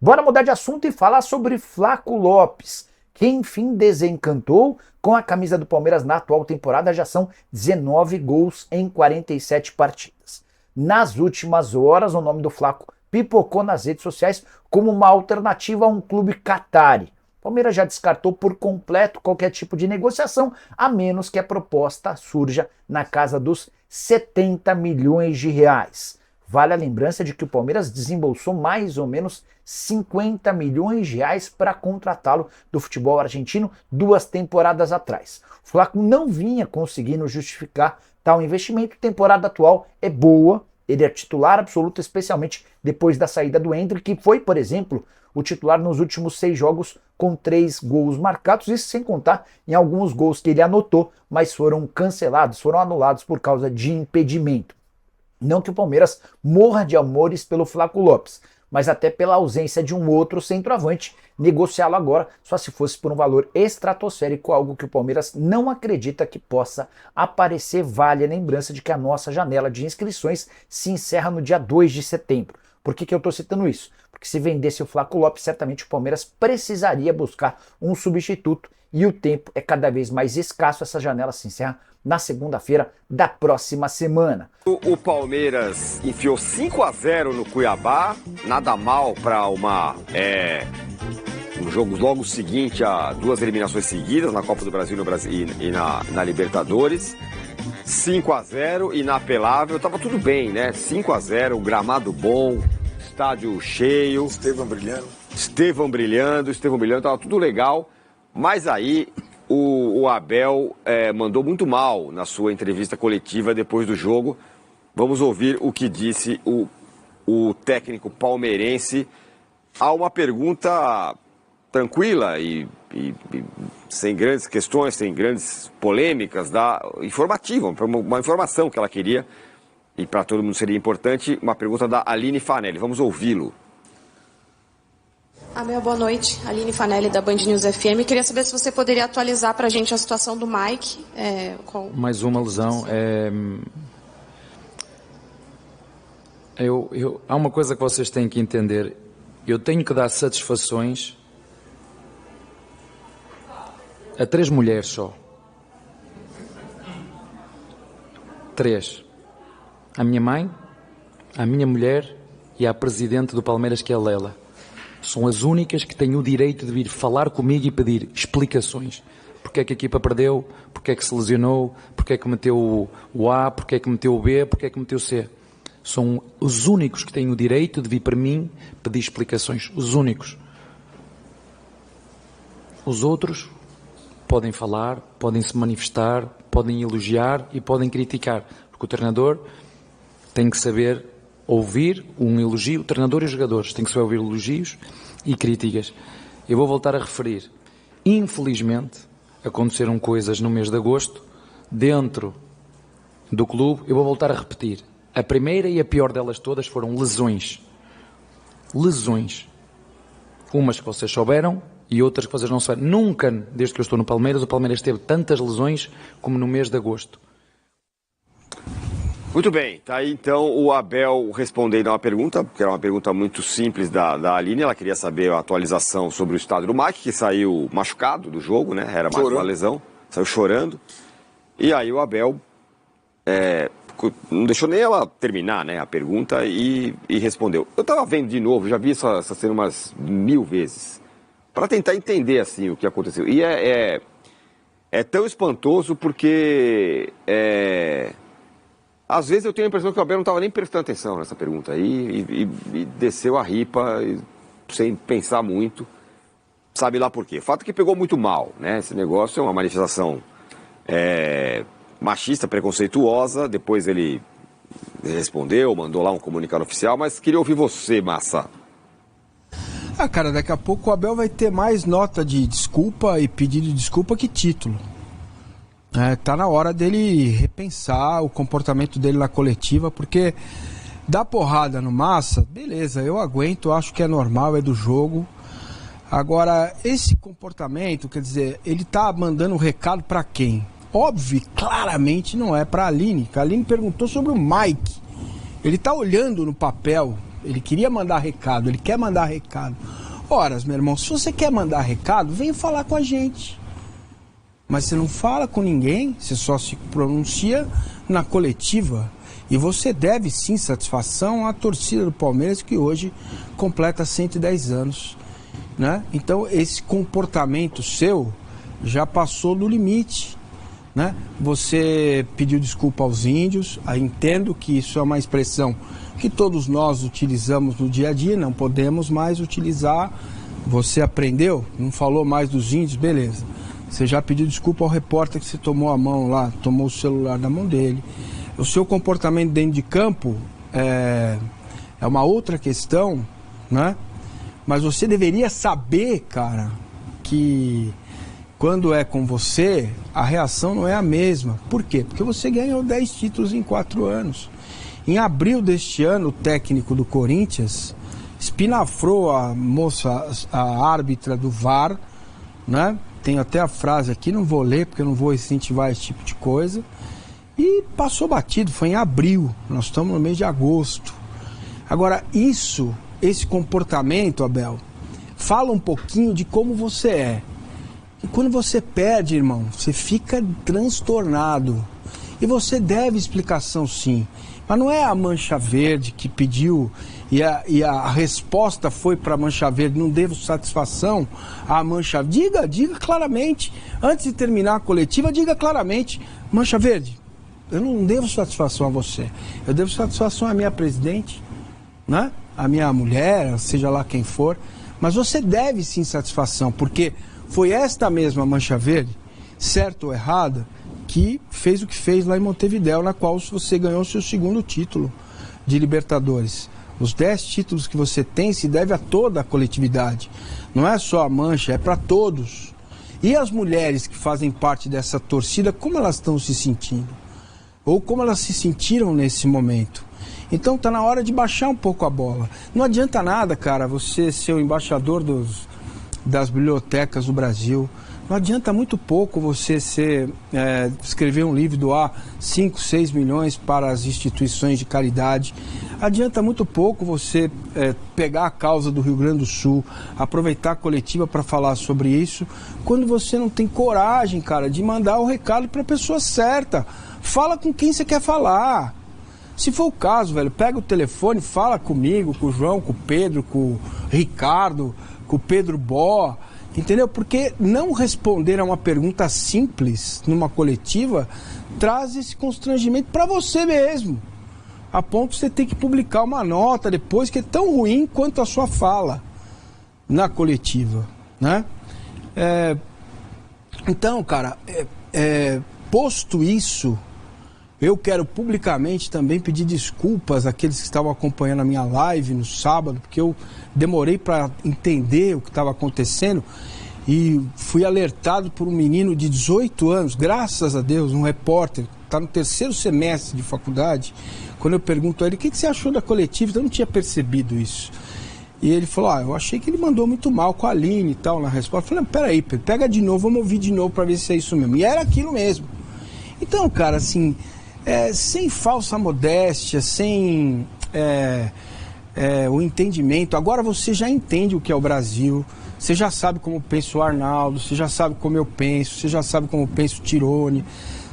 Bora mudar de assunto e falar sobre Flaco Lopes, que enfim desencantou com a camisa do Palmeiras na atual temporada. Já são 19 gols em 47 partidas. Nas últimas horas, o nome do Flaco pipocou nas redes sociais como uma alternativa a um clube catari. O Palmeiras já descartou por completo qualquer tipo de negociação, a menos que a proposta surja na casa dos 70 milhões de reais. Vale a lembrança de que o Palmeiras desembolsou mais ou menos 50 milhões de reais para contratá-lo do futebol argentino 2 temporadas atrás. O Flaco não vinha conseguindo justificar tal investimento. A temporada atual é boa, ele é titular absoluto, especialmente depois da saída do Endrick, que foi, por exemplo, o titular nos últimos 6 jogos com 3 gols marcados, isso sem contar em alguns gols que ele anotou, mas foram cancelados, foram anulados por causa de impedimento. Não que o Palmeiras morra de amores pelo Flaco Lopes, mas até pela ausência de um outro centroavante, negociá-lo agora só se fosse por um valor estratosférico, algo que o Palmeiras não acredita que possa aparecer. Vale a lembrança de que a nossa janela de inscrições se encerra no dia 2 de setembro. Por que eu estou citando isso? Porque se vendesse o Flaco Lopes, certamente o Palmeiras precisaria buscar um substituto e o tempo é cada vez mais escasso. Essa janela se encerra na segunda-feira da próxima semana. O Palmeiras enfiou 5-0 no Cuiabá, nada mal para um jogo logo seguinte a 2 eliminações seguidas na Copa do Brasil, e na Libertadores. 5-0, inapelável, tava tudo bem, né? 5-0, gramado bom, estádio cheio. Estevão brilhando, tava tudo legal, mas aí o Abel mandou muito mal na sua entrevista coletiva depois do jogo. Vamos ouvir o que disse o técnico palmeirense a uma pergunta tranquila e sem grandes questões, sem grandes polêmicas, informativa, uma informação que ela queria, e para todo mundo seria importante, uma pergunta da Aline Fanelli. Vamos ouvi-lo. Abel, boa noite. Aline Fanelli, da Band News FM. Queria saber se você poderia atualizar para a gente a situação do Mike. Mais uma lesão. Há uma coisa que vocês têm que entender. Eu tenho que dar satisfações a 3 mulheres só. 3. A minha mãe, a minha mulher e a presidente do Palmeiras, que é a Lela. São as únicas que têm o direito de vir falar comigo e pedir explicações. Porque é que a equipa perdeu, porque é que se lesionou, porque é que meteu o A, porque é que meteu o B, porque é que meteu o C. São os únicos que têm o direito de vir para mim pedir explicações. Os únicos. Os outros podem falar, podem se manifestar, podem elogiar e podem criticar. Porque o treinador tem que saber ouvir um elogio, o treinador e os jogadores têm que saber ouvir elogios e críticas. Eu vou voltar a referir. Infelizmente, aconteceram coisas no mês de agosto dentro do clube. Eu vou voltar a repetir. A primeira e a pior delas todas foram lesões. Lesões. Umas que vocês souberam e outras que vocês não souberam. Nunca, desde que eu estou no Palmeiras, o Palmeiras teve tantas lesões como no mês de agosto. Muito bem, tá aí então o Abel respondendo a uma pergunta, que era uma pergunta muito simples da Aline. Ela queria saber a atualização sobre o estado do Mike, que saiu machucado do jogo, né? Era mais uma lesão, saiu chorando. E aí o Abel não deixou nem ela terminar, né, a pergunta e respondeu. Eu estava vendo de novo, já vi essa cena umas 1000 vezes, para tentar entender assim o que aconteceu. E é tão espantoso porque às vezes eu tenho a impressão que o Abel não estava nem prestando atenção nessa pergunta aí e desceu a ripa sem pensar muito, sabe lá por quê. Fato é que pegou muito mal, né? Esse negócio é uma manifestação machista, preconceituosa. Depois ele respondeu, mandou lá um comunicado oficial, mas queria ouvir você, Massa. Cara, daqui a pouco o Abel vai ter mais nota de desculpa e pedido de desculpa que título. Tá na hora dele repensar o comportamento dele na coletiva, porque dar porrada no Massa, beleza, eu aguento, acho que é normal, é do jogo. Agora, esse comportamento, quer dizer, ele tá mandando um recado pra quem? Óbvio, claramente não é pra Aline. A Aline perguntou sobre o Mike. Ele tá olhando no papel Ele queria mandar recado, ele quer mandar recado. Ora, meu irmão, se você quer mandar recado, venha falar com a gente. Mas você não fala com ninguém, você só se pronuncia na coletiva. E você deve sim satisfação à torcida do Palmeiras, que hoje completa 110 anos. Né? Então esse comportamento seu já passou do limite. Né? Você pediu desculpa aos índios, entendo que isso é uma expressão que todos nós utilizamos no dia a dia, não podemos mais utilizar. Você aprendeu, não falou mais dos índios, beleza. Você já pediu desculpa ao repórter que você tomou a mão lá, tomou o celular da mão dele. O seu comportamento dentro de campo é uma outra questão, né? Mas você deveria saber, cara, que quando é com você, a reação não é a mesma. Por quê? Porque você ganhou 10 títulos em 4 anos. Em abril deste ano, o técnico do Corinthians espinafrou a moça, a árbitra do VAR, né? Tem até a frase aqui, não vou ler porque eu não vou incentivar esse tipo de coisa. E passou batido, foi em abril, nós estamos no mês de agosto. Agora, esse comportamento, Abel, fala um pouquinho de como você é. E quando você perde, irmão, você fica transtornado. E você deve explicação sim. Mas não é a Mancha Verde que pediu e a resposta foi para a Mancha Verde, não devo satisfação à Mancha Verde. Diga claramente, antes de terminar a coletiva, diga claramente, Mancha Verde, eu não devo satisfação a você, eu devo satisfação à minha presidente, né? A minha mulher, seja lá quem for, mas você deve sim satisfação, porque foi esta mesma Mancha Verde, certo ou errada, que fez o que fez lá em Montevidéu, na qual você ganhou o seu segundo título de Libertadores. Os 10 títulos que você tem se deve a toda a coletividade, não é só a Mancha, é para todos. E as mulheres que fazem parte dessa torcida, como elas estão se sentindo? Ou como elas se sentiram nesse momento? Então tá na hora de baixar um pouco a bola. Não adianta nada, cara, você ser o embaixador das bibliotecas do Brasil. Não adianta muito pouco você escrever um livro, doar 5, 6 milhões para as instituições de caridade. Adianta muito pouco você pegar a causa do Rio Grande do Sul, aproveitar a coletiva para falar sobre isso, quando você não tem coragem, cara, de mandar o recado para a pessoa certa. Fala com quem você quer falar. Se for o caso, velho, pega o telefone, fala comigo, com o João, com o Pedro, com o Ricardo, com o Pedro Bó, entendeu? Porque não responder a uma pergunta simples numa coletiva traz esse constrangimento para você mesmo. A ponto de você ter que publicar uma nota depois que é tão ruim quanto a sua fala na coletiva, né? Então, cara, posto isso, eu quero publicamente também pedir desculpas àqueles que estavam acompanhando a minha live no sábado, porque eu demorei para entender o que estava acontecendo e fui alertado por um menino de 18 anos, graças a Deus, um repórter, está no 3º semestre de faculdade. Quando eu pergunto a ele, o que você achou da coletiva? Eu não tinha percebido isso. E ele falou, eu achei que ele mandou muito mal com a Aline e tal na resposta. Eu falei, peraí, Pedro, pega de novo, vamos ouvir de novo para ver se é isso mesmo. E era aquilo mesmo. Então, cara, assim, sem falsa modéstia, sem o entendimento. Agora você já entende o que é o Brasil, você já sabe como pensa o Arnaldo, você já sabe como eu penso, você já sabe como pensa o Tirone,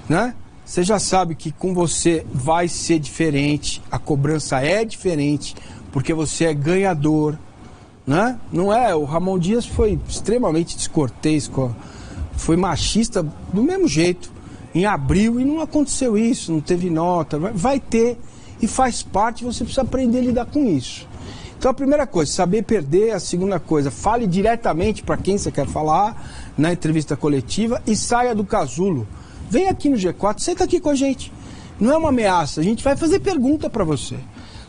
né? Você já sabe que com você vai ser diferente, a cobrança é diferente, porque você é ganhador, né? Não é? O Ramon Dias foi extremamente descortês, foi machista do mesmo jeito, em abril, e não aconteceu isso, não teve nota, vai ter, e faz parte, você precisa aprender a lidar com isso. Então a primeira coisa, saber perder. A segunda coisa, fale diretamente para quem você quer falar na entrevista coletiva e saia do casulo. Vem aqui no G4, senta aqui com a gente. Não é uma ameaça, a gente vai fazer pergunta para você.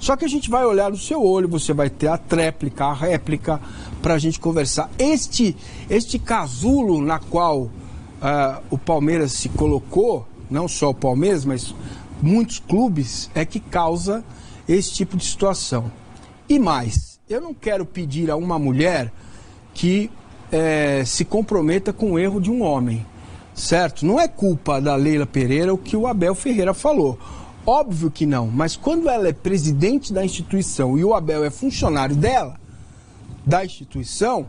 Só que a gente vai olhar no seu olho, você vai ter a tréplica, a réplica, para a gente conversar. Este casulo na qual o Palmeiras se colocou, não só o Palmeiras, mas muitos clubes, é que causa esse tipo de situação. E mais, eu não quero pedir a uma mulher que se comprometa com o erro de um homem, certo? Não é culpa da Leila Pereira o que o Abel Ferreira falou. Óbvio que não, mas quando ela é presidente da instituição e o Abel é funcionário dela, da instituição,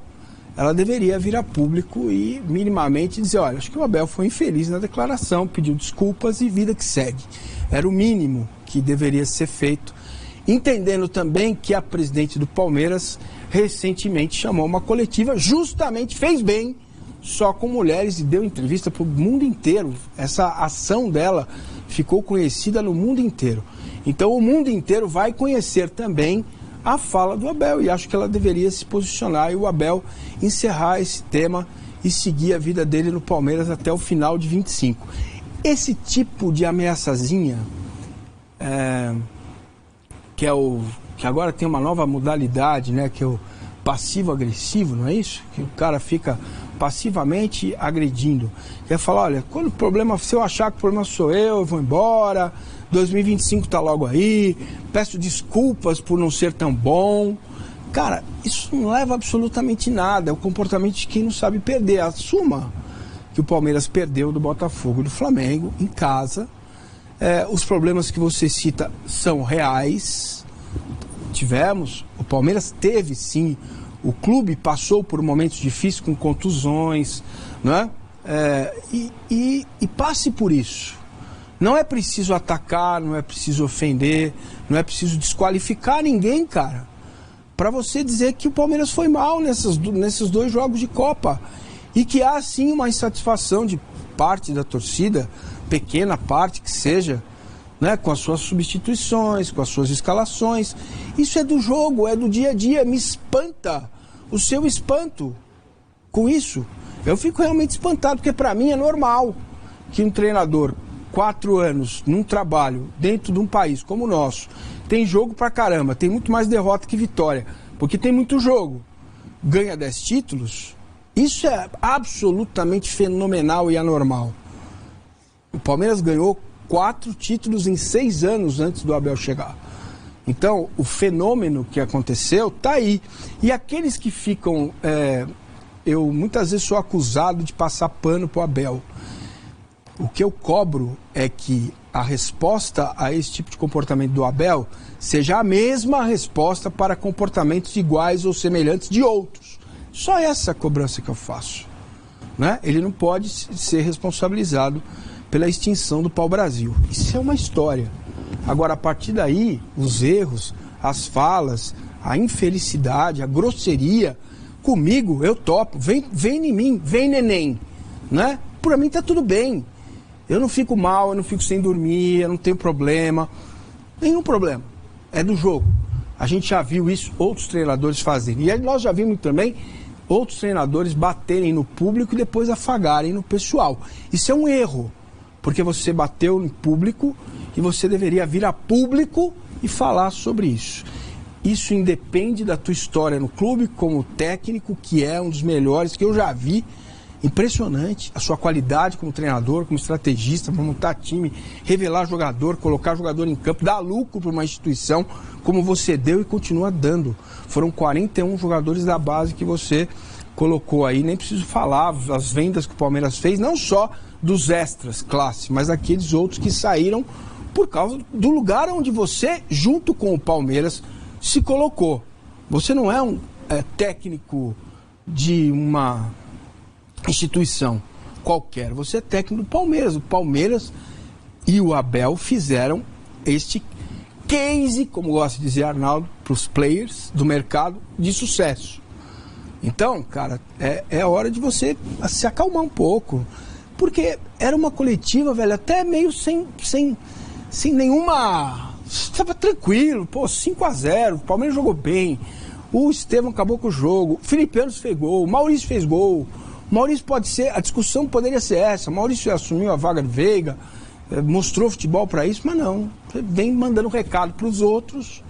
ela deveria vir a público e minimamente dizer, olha, acho que o Abel foi infeliz na declaração, pediu desculpas e vida que segue. Era o mínimo que deveria ser feito, entendendo também que a presidente do Palmeiras recentemente chamou uma coletiva, justamente fez bem, só com mulheres, e deu entrevista para o mundo inteiro. Essa ação dela ficou conhecida no mundo inteiro. Então o mundo inteiro vai conhecer também a fala do Abel, e acho que ela deveria se posicionar e o Abel encerrar esse tema e seguir a vida dele no Palmeiras até o final de 25. Esse tipo de ameaçazinha, que agora tem uma nova modalidade, né, que é o passivo-agressivo, não é isso? Que o cara fica passivamente agredindo. Quer falar, olha, quando o problema, se eu achar que o problema sou eu vou embora, 2025 tá logo aí, peço desculpas por não ser tão bom. Cara, isso não leva absolutamente nada, é o comportamento de quem não sabe perder. Assuma que o Palmeiras perdeu do Botafogo e do Flamengo em casa. Os problemas que você cita são reais. O Palmeiras teve sim, o clube passou por momentos difíceis com contusões, né? E passe por isso. Não é preciso atacar, não é preciso ofender, não é preciso desqualificar ninguém, cara, para você dizer que o Palmeiras foi mal nesses 2 jogos de Copa e que há sim uma insatisfação de parte da torcida, pequena parte que seja, né, com as suas substituições, com as suas escalações. Isso é do jogo, é do dia a dia. Me espanta o seu espanto com isso. Eu fico realmente espantado, porque para mim é normal que um treinador, 4 anos num trabalho dentro de um país como o nosso, tem jogo pra caramba, tem muito mais derrota que vitória, porque tem muito jogo, ganha 10 títulos, isso é absolutamente fenomenal e anormal. O Palmeiras ganhou 4 títulos em 6 anos antes do Abel chegar. Então, o fenômeno que aconteceu tá aí. E aqueles que ficam... eu muitas vezes sou acusado de passar pano pro Abel. O que eu cobro é que a resposta a esse tipo de comportamento do Abel seja a mesma resposta para comportamentos iguais ou semelhantes de outros. Só essa cobrança que eu faço, né? Ele não pode ser responsabilizado pela extinção do pau-brasil. Isso é uma história. Agora, a partir daí, os erros, as falas, a infelicidade, a grosseria, comigo eu topo. Vem em mim, vem neném, né? Por mim tá tudo bem. Eu não fico mal, eu não fico sem dormir, eu não tenho problema. Nenhum problema. É do jogo. A gente já viu isso, outros treinadores fazerem. E aí nós já vimos também outros treinadores baterem no público e depois afagarem no pessoal. Isso é um erro, porque você bateu no público e você deveria vir a público e falar sobre isso. Isso independe da tua história no clube como técnico, que é um dos melhores que eu já vi. Impressionante a sua qualidade como treinador, como estrategista, para montar time, revelar jogador, colocar jogador em campo, dar lucro para uma instituição como você deu e continua dando. Foram 41 jogadores da base que você colocou aí, nem preciso falar as vendas que o Palmeiras fez, não só dos extras classe, mas aqueles outros que saíram por causa do lugar onde você, junto com o Palmeiras, se colocou. Você não é um técnico de uma instituição qualquer, você é técnico do Palmeiras. O Palmeiras e o Abel fizeram este case, como gosta de dizer Arnaldo, para os players do mercado de sucesso. Então, cara, é hora de você se acalmar um pouco, porque era uma coletiva, velho, até meio sem nenhuma... Estava tranquilo, 5-0, o Palmeiras jogou bem, o Estevão acabou com o jogo, o Felipe Anos fez gol, o Maurício fez gol. Maurício pode ser, a discussão poderia ser essa, Maurício assumiu a vaga do Veiga, mostrou futebol para isso, mas não, vem mandando recado para os outros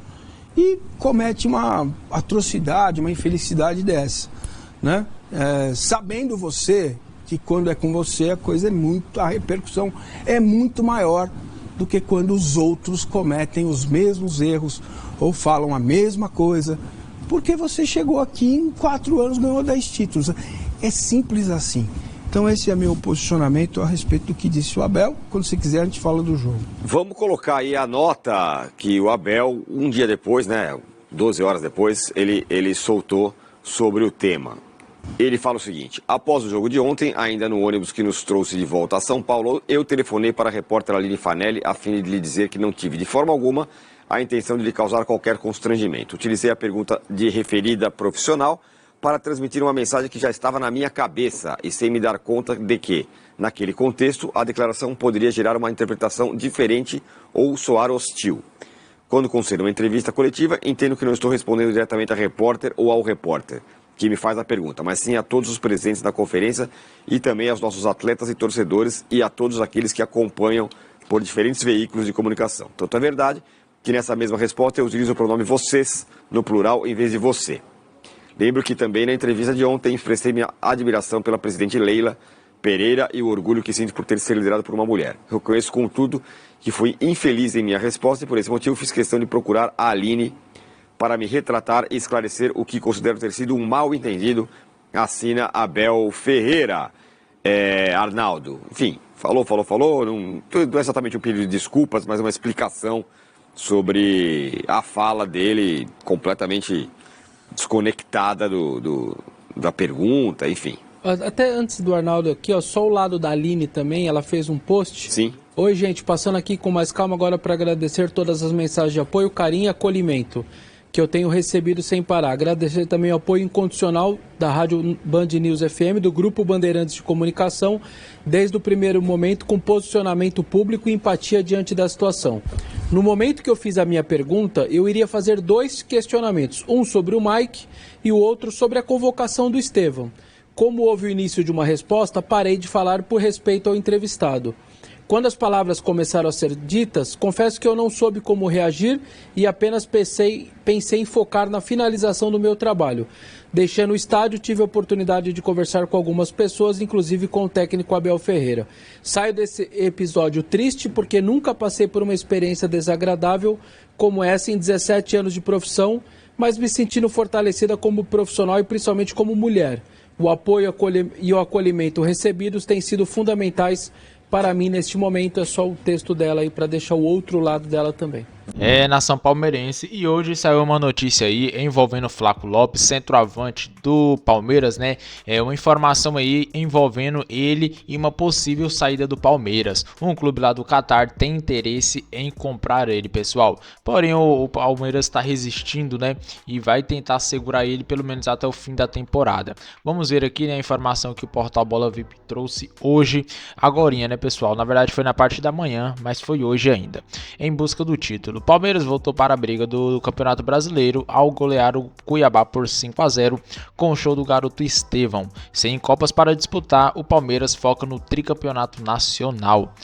e comete uma atrocidade, uma infelicidade dessa, né? Sabendo você que quando é com você a repercussão é muito maior do que quando os outros cometem os mesmos erros ou falam a mesma coisa, porque você chegou aqui em 4 anos, ganhou 10 títulos. É simples assim. Então esse é meu posicionamento a respeito do que disse o Abel. Quando você quiser a gente fala do jogo. Vamos colocar aí a nota que o Abel, um dia depois, 12 horas depois, ele soltou sobre o tema. Ele fala o seguinte: após o jogo de ontem, ainda no ônibus que nos trouxe de volta a São Paulo, eu telefonei para a repórter Aline Fanelli a fim de lhe dizer que não tive de forma alguma a intenção de lhe causar qualquer constrangimento. Utilizei a pergunta de referida profissional para transmitir uma mensagem que já estava na minha cabeça e sem me dar conta de que, naquele contexto, a declaração poderia gerar uma interpretação diferente ou soar hostil. Quando concedo uma entrevista coletiva, entendo que não estou respondendo diretamente à repórter ou ao repórter que me faz a pergunta, mas sim a todos os presentes na conferência e também aos nossos atletas e torcedores e a todos aqueles que acompanham por diferentes veículos de comunicação. Tanto é verdade que nessa mesma resposta eu utilizo o pronome vocês no plural em vez de você. Lembro que também na entrevista de ontem expressei minha admiração pela presidente Leila Pereira e o orgulho que sinto por ter sido liderado por uma mulher. Reconheço, contudo, que fui infeliz em minha resposta e por esse motivo fiz questão de procurar a Aline para me retratar e esclarecer o que considero ter sido um mal-entendido, assina Abel Ferreira. Arnaldo, enfim, falou, não é exatamente um pedido de desculpas, mas uma explicação sobre a fala dele completamente desconectada da pergunta, enfim. Até antes do Arnaldo aqui, só o lado da Aline também, ela fez um post. Sim. Oi, gente, passando aqui com mais calma agora para agradecer todas as mensagens de apoio, carinho e acolhimento que eu tenho recebido sem parar. Agradecer também o apoio incondicional da Rádio Band News FM, do Grupo Bandeirantes de Comunicação, desde o primeiro momento, com posicionamento público e empatia diante da situação. No momento que eu fiz a minha pergunta, eu iria fazer 2 questionamentos, um sobre o Mike e o outro sobre a convocação do Estevão. Como houve o início de uma resposta, parei de falar por respeito ao entrevistado. Quando as palavras começaram a ser ditas, confesso que eu não soube como reagir e apenas pensei em focar na finalização do meu trabalho. Deixando o estádio, tive a oportunidade de conversar com algumas pessoas, inclusive com o técnico Abel Ferreira. Saio desse episódio triste porque nunca passei por uma experiência desagradável como essa em 17 anos de profissão, mas me sentindo fortalecida como profissional e principalmente como mulher. O apoio e o acolhimento recebidos têm sido fundamentais para mim neste momento. É só o texto dela aí para deixar o outro lado dela também. Nação palmeirense, e hoje saiu uma notícia aí envolvendo o Flaco Lopes, centroavante do Palmeiras, né? Uma informação aí envolvendo ele e uma possível saída do Palmeiras. Um clube lá do Catar tem interesse em comprar ele, pessoal. Porém, o Palmeiras está resistindo, né? E vai tentar segurar ele pelo menos até o fim da temporada. Vamos ver aqui, né, a informação que o Portal Bola VIP trouxe hoje, agorinha, né, pessoal? Na verdade foi na parte da manhã, mas foi hoje ainda. Em busca do título, o Palmeiras voltou para a briga do Campeonato Brasileiro ao golear o Cuiabá por 5-0 com o show do garoto Estevão. Sem Copas para disputar, o Palmeiras foca no tricampeonato nacional.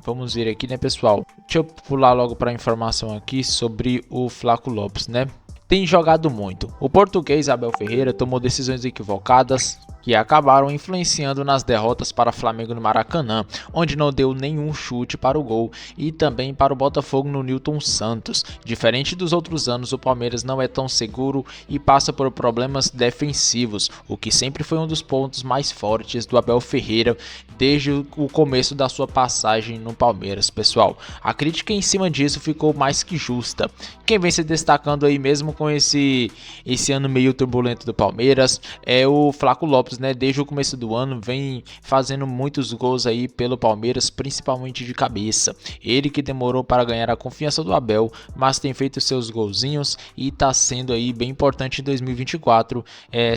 Vamos ver aqui, né, pessoal? Deixa eu pular logo para a informação aqui sobre o Flaco Lopes, né? Tem jogado muito. O português Abel Ferreira tomou decisões equivocadas que acabaram influenciando nas derrotas para Flamengo no Maracanã, onde não deu nenhum chute para o gol, e também para o Botafogo no Newton Santos. Diferente dos outros anos, o Palmeiras não é tão seguro e passa por problemas defensivos, o que sempre foi um dos pontos mais fortes do Abel Ferreira desde o começo da sua passagem no Palmeiras, pessoal. A crítica em cima disso ficou mais que justa. Quem vem se destacando aí mesmo com esse ano meio turbulento do Palmeiras é o Flaco Lopes, né? Desde o começo do ano vem fazendo muitos gols aí pelo Palmeiras, principalmente de cabeça. Ele que demorou para ganhar a confiança do Abel, mas tem feito seus golzinhos e está sendo aí bem importante em 2024,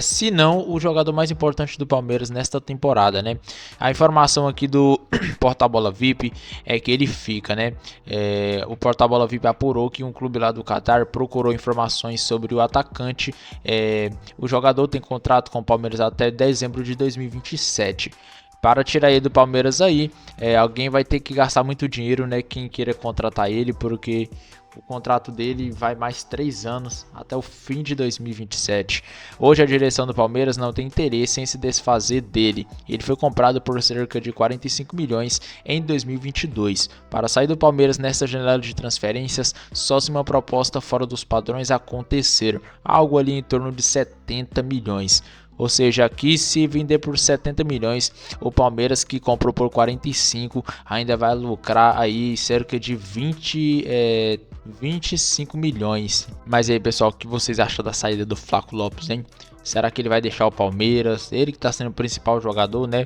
se não o jogador mais importante do Palmeiras nesta temporada, né? A informação aqui do Portal Bola VIP é que ele fica, né? O Portal Bola VIP apurou que um clube lá do Catar procurou informações sobre o atacante. O jogador tem contrato com o Palmeiras até dezembro de 2027. Para tirar ele do Palmeiras aí, alguém vai ter que gastar muito dinheiro, né? Quem queira contratar ele, porque o contrato dele vai mais 3 anos, até o fim de 2027. Hoje a direção do Palmeiras não tem interesse em se desfazer dele. Ele foi comprado por cerca de 45 milhões em 2022. Para sair do Palmeiras nesta janela de transferências, só se uma proposta fora dos padrões acontecer, algo ali em torno de 70 milhões. Ou seja, aqui se vender por 70 milhões, o Palmeiras que comprou por 45 ainda vai lucrar aí cerca de 25 milhões. Mas aí, pessoal, o que vocês acham da saída do Flaco Lopes, hein? Será que ele vai deixar o Palmeiras? Ele que está sendo o principal jogador, né?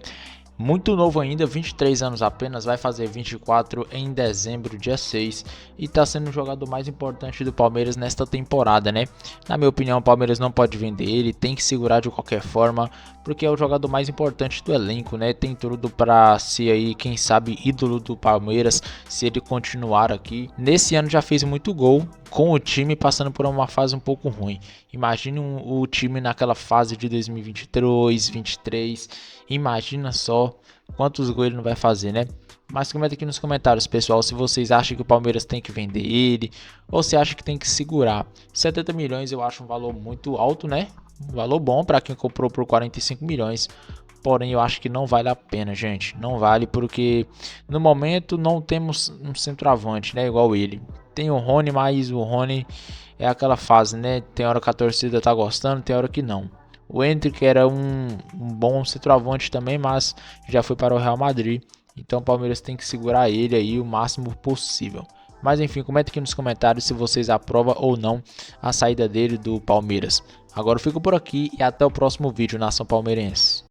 Muito novo ainda, 23 anos apenas, vai fazer 24 em dezembro, dia 6, e está sendo o jogador mais importante do Palmeiras nesta temporada, né? Na minha opinião, o Palmeiras não pode vender ele, tem que segurar de qualquer forma, porque é o jogador mais importante do elenco, né? Tem tudo para ser aí, quem sabe, ídolo do Palmeiras, se ele continuar aqui. Nesse ano já fez muito gol, com o time passando por uma fase um pouco ruim. Imagine o time naquela fase de 2022, 2023, imagina só quantos gols ele não vai fazer, né? Mas comenta aqui nos comentários, pessoal, se vocês acham que o Palmeiras tem que vender ele ou se acha que tem que segurar. 70 milhões eu acho um valor muito alto, né? Um valor bom para quem comprou por 45 milhões. Porém, eu acho que não vale a pena, gente. Não vale porque no momento não temos um centroavante, né? Igual ele. Tem o Rony, mas o Rony é aquela fase, né? Tem hora que a torcida tá gostando, tem hora que não. O Endrick era um bom centroavante também, mas já foi para o Real Madrid. Então o Palmeiras tem que segurar ele aí o máximo possível. Mas enfim, comenta aqui nos comentários se vocês aprovam ou não a saída dele do Palmeiras. Agora eu fico por aqui e até o próximo vídeo, Nação Palmeirense.